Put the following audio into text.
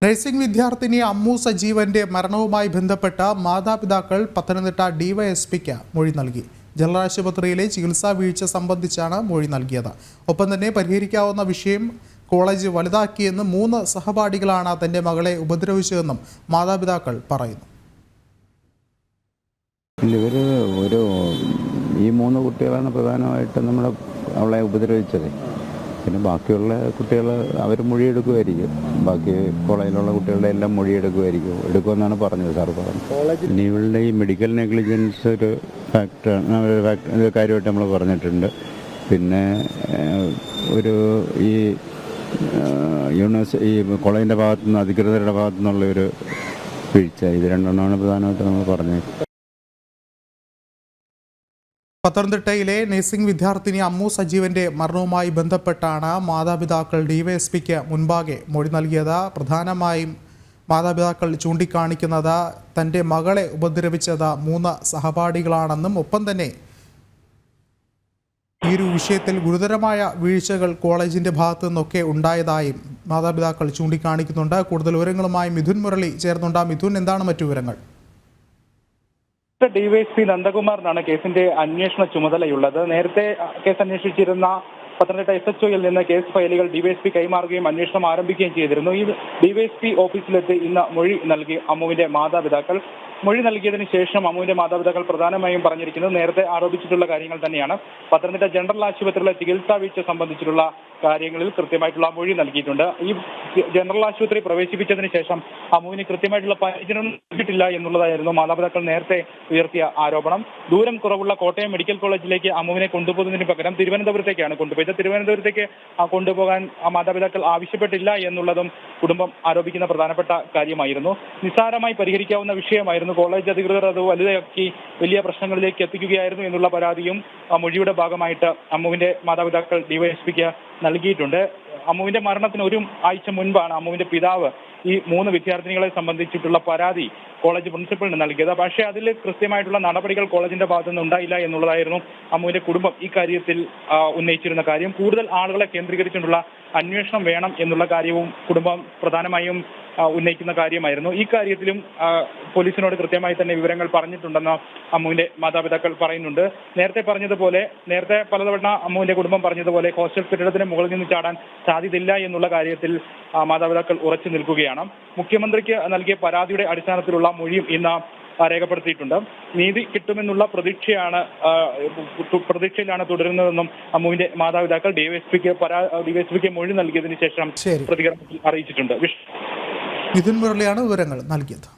Nursing വിദ്യാർത്ഥിനി അമ്മു സജീവന്റെ മരണവുമായി ബന്ധപ്പെട്ട മാതാപിതാക്കൾ പത്തനംതിട്ട ഡിവൈഎസ്പിക്ക് മൊഴി നൽകി. ജനറൽ ആശുപത്രിയിലെ ചികിത്സാ വീഴ്ച സംബന്ധിച്ചാണ് മൊഴി നൽകിയത്. ഒപ്പം തന്നെ പരിഹരിക്കാവുന്ന വിഷയം കോളേജ് വലുതാക്കിയെന്ന് 3 സഹപാഠികളാണ് തന്റെ മകളെ ഉപദ്രവിച്ചതെന്നും മാതാപിതാക്കൾ പറയുന്നു. ഈ 3 കുട്ടികളാണ് പ്രധാനമായിട്ടും അവളെ ഉപദ്രവിച്ചത്. പിന്നെ ബാക്കിയുള്ള കുട്ടികൾ അവർ മൊഴിയെടുക്കുമായിരിക്കും. ബാക്കി കോളേജിലുള്ള കുട്ടികളുടെ എല്ലാം എടുക്കുമെന്നാണ് പറഞ്ഞത്. സാർ പറഞ്ഞു. ഇനി ഇവളുടെ ഈ മെഡിക്കൽ നെഗ്ലിജൻസ് ഒരു കാര്യമായിട്ട് നമ്മൾ പറഞ്ഞിട്ടുണ്ട്. പിന്നെ ഈ കോളേജിൻ്റെ ഭാഗത്തുനിന്ന് അധികൃതരുടെ ഭാഗത്തു നിന്നുള്ളൊരു വീഴ്ച, ഇത് രണ്ടെണ്ണമാണ് പ്രധാനമായിട്ട് നമ്മൾ പറഞ്ഞത്. പത്തനംതിട്ടയിലെ നഴ്സിംഗ് വിദ്യാർത്ഥിനി അമ്മു സജീവന്റെ മരണവുമായി ബന്ധപ്പെട്ടാണ് മാതാപിതാക്കൾ ഡിവൈഎസ്പിക്ക് മുൻപാകെ മൊഴി നൽകിയത്. പ്രധാനമായും മാതാപിതാക്കൾ ചൂണ്ടിക്കാണിക്കുന്നത് തൻ്റെ മകളെ ഉപദ്രവിച്ചത് 3 സഹപാഠികളാണെന്നും ഒപ്പം തന്നെ ഈ ഒരു വിഷയത്തിൽ ഗുരുതരമായ വീഴ്ചകൾ കോളേജിൻ്റെ ഭാഗത്തു നിന്നൊക്കെ ഉണ്ടായതായും മാതാപിതാക്കൾ ചൂണ്ടിക്കാണിക്കുന്നുണ്ട്. കൂടുതൽ വിവരങ്ങളുമായി മിഥുൻ മുരളി ചേർന്നുണ്ട്. മിഥുൻ, എന്താണ് മറ്റു വിവരങ്ങൾ? ഡിവൈഎസ്പി നന്ദകുമാറിനാണ് കേസിന്റെ അന്വേഷണ ചുമതലയുള്ളത്. നേരത്തെ കേസ് അന്വേഷിച്ചിരുന്ന പത്തനംതിട്ട SHOയിൽ നിന്ന് കേസ് ഫയലുകൾ ഡിവൈഎസ്പി കൈമാറുകയും അന്വേഷണം ആരംഭിക്കുകയും ചെയ്തിരുന്നു. ഈ ഡിവൈഎസ്പി ഓഫീസിലെത്തി ഇന്ന് മൊഴി നൽകി അമ്മുവിന്റെ മാതാപിതാക്കൾ. മൊഴി നൽകിയതിനു ശേഷം അമ്മുവിന്റെ മാതാപിതാക്കൾ പ്രധാനമായും പറഞ്ഞിരിക്കുന്നത് നേരത്തെ ആരോപിച്ചിട്ടുള്ള കാര്യങ്ങൾ തന്നെയാണ്. പത്തനംതിട്ട ജനറൽ ആശുപത്രിയിലെ ചികിത്സാ വീഴ്ച സംബന്ധിച്ചിട്ടുള്ള കാര്യങ്ങളിൽ കൃത്യമായിട്ടുള്ള മൊഴി നൽകിയിട്ടുണ്ട്. ഈ ജനറൽ ആശുപത്രി പ്രവേശിപ്പിച്ചതിന് ശേഷം അമ്മുവിന് കൃത്യമായിട്ടുള്ള പരിചരണം നൽകിയിട്ടില്ല എന്നുള്ളതായിരുന്നു മാതാപിതാക്കൾ നേരത്തെ ഉയർത്തിയ ആരോപണം. ദൂരം കുറവുള്ള കോട്ടയം മെഡിക്കൽ കോളേജിലേക്ക് അമ്മുവിനെ കൊണ്ടുപോകുന്നതിന് പകരം തിരുവനന്തപുരത്തേക്കാണ് കൊണ്ടുപോയത്. തിരുവനന്തപുരത്തേക്ക് കൊണ്ടുപോകാൻ മാതാപിതാക്കൾ ആവശ്യപ്പെട്ടില്ല എന്നുള്ളതും കുടുംബം ആരോപിക്കുന്ന പ്രധാനപ്പെട്ട കാര്യമായിരുന്നു. നിസ്സാരമായി പരിഹരിക്കാവുന്ന വിഷയമായിരുന്നു. കോളേജ് അധികൃതർ അത് വലുതാക്കി വലിയ പ്രശ്നങ്ങളിലേക്ക് എത്തിക്കുകയായിരുന്നു എന്നുള്ള പരാതിയും മൊഴിയുടെ ഭാഗമായിട്ട് അമ്മുവിന്റെ മാതാപിതാക്കൾ ഡിവൈഎസ്പിക്ക് നൽകിയിട്ടുണ്ട്. അമ്മുവിന്റെ മരണത്തിന് 1 ആഴ്ച മുൻപാണ് അമ്മുവിന്റെ പിതാവ് ഈ 3 വിദ്യാർത്ഥിനികളെ സംബന്ധിച്ചിട്ടുള്ള പരാതി കോളേജ് പ്രിൻസിപ്പലിന് നൽകിയത്. പക്ഷേ അതിൽ കൃത്യമായിട്ടുള്ള നടപടികൾ കോളേജിന്റെ ഭാഗത്തുനിന്ന് ഉണ്ടായില്ല എന്നുള്ളതായിരുന്നു അമ്മുവിന്റെ കുടുംബം ഈ കാര്യത്തിൽ ഉന്നയിച്ചിരുന്ന കാര്യം. കൂടുതൽ ആളുകളെ കേന്ദ്രീകരിച്ചുകൊണ്ടുള്ള അന്വേഷണം വേണം എന്നുള്ള കാര്യവും കുടുംബം പ്രധാനമായും ഉന്നയിക്കുന്ന കാര്യമായിരുന്നു. ഈ കാര്യത്തിലും പോലീസിനോട് കൃത്യമായി തന്നെ വിവരങ്ങൾ പറഞ്ഞിട്ടുണ്ടെന്ന് അമ്മുവിന്റെ മാതാപിതാക്കൾ പറയുന്നുണ്ട്. നേരത്തെ പലതവണ അമ്മുവിന്റെ കുടുംബം പറഞ്ഞതുപോലെ ഹോസ്റ്റൽ കെട്ടിടത്തിന് മുകളിൽ നിന്ന് ചാടാൻ സാധ്യതയില്ല എന്നുള്ള കാര്യത്തിൽ മാതാപിതാക്കൾ ഉറച്ചു നിൽക്കുകയാണ്. മുഖ്യമന്ത്രിക്ക് നൽകിയ പരാതിയുടെ അടിസ്ഥാനത്തിലുള്ള മൊഴിയും ഇന്ന് രേഖപ്പെടുത്തിയിട്ടുണ്ട്. നീതി കിട്ടുമെന്നുള്ള പ്രതീക്ഷയിലാണ് തുടരുന്നതെന്നും അമ്മുവിന്റെ മാതാപിതാക്കൾ ഡിവൈഎസ്പിക്ക് മൊഴി നൽകിയതിനു ശേഷം പ്രതികരണത്തിൽ അറിയിച്ചിട്ടുണ്ട്. മിഥുൻ മുരളിയാണ് വിവരങ്ങൾ നൽകിയത്.